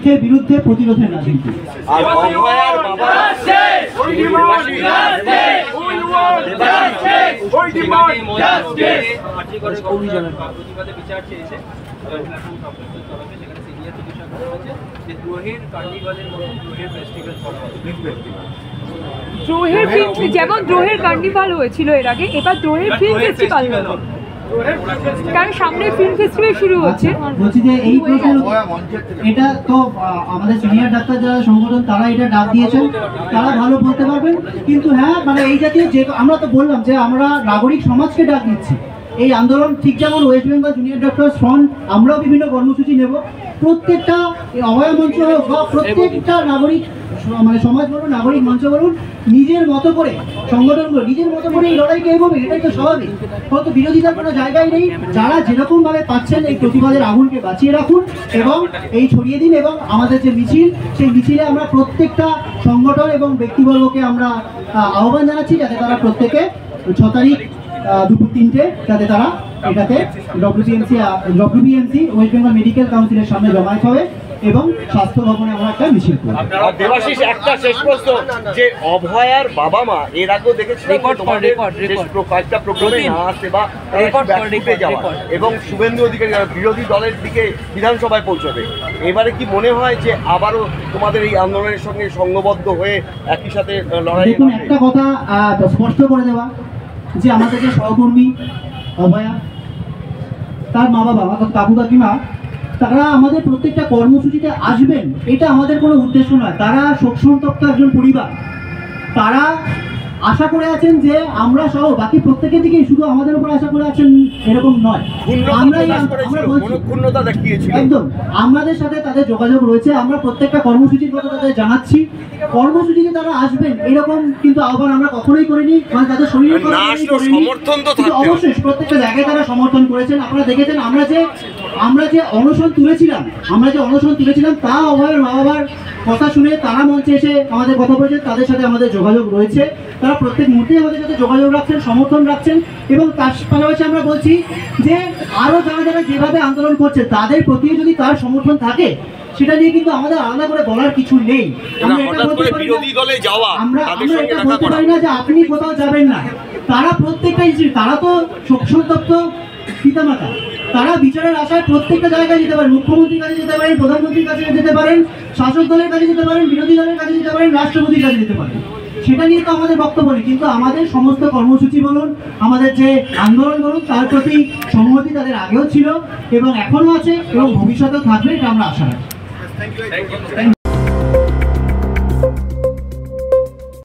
মিথ্যের বিরুদ্ধে প্রতিরোধের রাজনীতি। যেমন দ্রোহের কার্নিভাল হয়েছিল এর আগে, এবার দ্রোহের ফিল্ম ফেস্টিভ্যাল হলো, কারণ সামনে ফিল্ম ফেস্টিভ্যাল শুরু হচ্ছে। বলছি যে এই এটা তো আমাদের সিনিয়র ডাক্তার যারা সংগঠন তারা এটা ডাক দিয়েছেন, তারা ভালো বলতে পারবেন। কিন্তু হ্যাঁ মানে এই জাতীয় যে আমরা তো বললাম যে আমরা নাগরিক সমাজকে ডাক দিচ্ছি এই আন্দোলন, ঠিক যেমন West Bengal junior doctors front আমরাও বিভিন্ন কর্মসূচি নেব। প্রত্যেকটা অভয়া মঞ্চ হোক বা প্রত্যেকটা নাগরিক মানে সমাজ বলুন, নাগরিক মঞ্চ বলুন, নিজের মতো করে সংগঠনগুলো নিজের মতো করে এই লড়াইকে এগোবে, এটাই তো স্বাভাবিক। হয়তো বিরোধিতার কোনো জায়গায় নেই। যারা যেরকমভাবে পাচ্ছেন এই প্রতিবাদের আগুনকে বাঁচিয়ে রাখুন এবং এই ছড়িয়ে দিন। এবং আমাদের যে মিছিল, সেই মিছিলে আমরা প্রত্যেকটা সংগঠন এবং ব্যক্তিবর্গকে আমরা আহ্বান জানাচ্ছি যাতে তারা প্রত্যেকে 6 তারিখ দুপুর 3টে যাতে তারা এটাতে ডব্লিউবিএমসি ওয়েস্ট বেঙ্গল মেডিকেল কাউন্সিলের সামনে জমায়েত হবে এবং স্বাস্থ্য ভবনে আমরা একটা মিছিল করব। দেবাশিস, একটা শেষ প্রশ্ন, যে অভয়ার বাবা মা এর আগেও দেখেছি কয়েকটা প্রোগ্রামে না আসে বা যাওয়া এবং শুভেন্দু অধিকারী বিরোধী দলের দিকে বিধানসভায় পৌঁছবে, এবারে কি মনে হয় যে আবারও তোমাদের এই আন্দোলনের সঙ্গে সংঘবদ্ধ হয়ে একই সাথে লড়াই? দেখুন, একটা কথা স্পষ্ট করে দেওয়া যে আমাদের যে সহকর্মী অভয়া, তার মা বাবা অর্থাৎ কাকু কাকিমা, তারা আমাদের প্রত্যেকটা কর্মসূচিতে আসবেন, এটা আমাদের কোনো উদ্দেশ্য নয়। তারা শোকসন্তপ্ত একজন পরিবার, তারা আশা করে আছেন যে আমরা সহ বাকি প্রত্যেকের দিকে শুধু আমাদের উপর আশা করে আছেন এরকম নয়। একদম আমাদের সাথে তাদের যোগাযোগ রয়েছে, আমরা প্রত্যেকটা কর্মসূচির কথা তাদের জানাচ্ছি। কর্মসূচিতে তারা আসবেন এরকম কিন্তু আহ্বান আমরা কখনোই করিনি, মানে তাদের শরীরের অবশ্যই প্রত্যেকটা জায়গায় তারা সমর্থন করেছেন। আপনারা দেখেছেন আমরা যে অনশন তুলেছিলাম তা অভয়ের মা বাবার কথা শুনে তারা মঞ্চে এসে আমাদের কথা বলেছেন, তাদের সাথে আমাদের যোগাযোগ রয়েছে। তারা প্রত্যেক মুহূর্তে আমাদের সাথে যোগাযোগ রাখছেন, সমর্থন রাখছেন। এবং তার পাশাপাশি আমরা বলছি যে আরও যারা যেভাবে আন্দোলন করছে তাদের প্রতিও যদি তার সমর্থন থাকে, সেটা নিয়ে কিন্তু আমাদের আলাদা করে বলার কিছু নেই। আমরা এটা বলতে পারি না যে আপনি কোথাও যাবেন না। তারা প্রত্যেকটাই, তারা তো শোকসন্তপ্ত পিতামাতা, তারা বিচারের আশায় প্রত্যেকটা জায়গায় যেতে পারেন। মুখ্যমন্ত্রীর কাছে যেতে পারেন, প্রধানমন্ত্রীর কাছে যেতে পারেন, শাসক দলের কাছে যেতে পারেন, বিরোধী দলের কাছে যেতে পারেন, রাষ্ট্রপতির কাছে যেতে পারেন। সেটা নিয়ে তো আমাদের বক্তব্য নেই, কিন্তু আমাদের সমস্ত কর্মসূচি বলুন, আমাদের যে আন্দোলন বলুন, তার প্রতি সংহতি তাদের আগেও ছিল এবং এখনো আছে এবং ভবিষ্যতেও থাকবে, এটা আমরা আশা রাখি।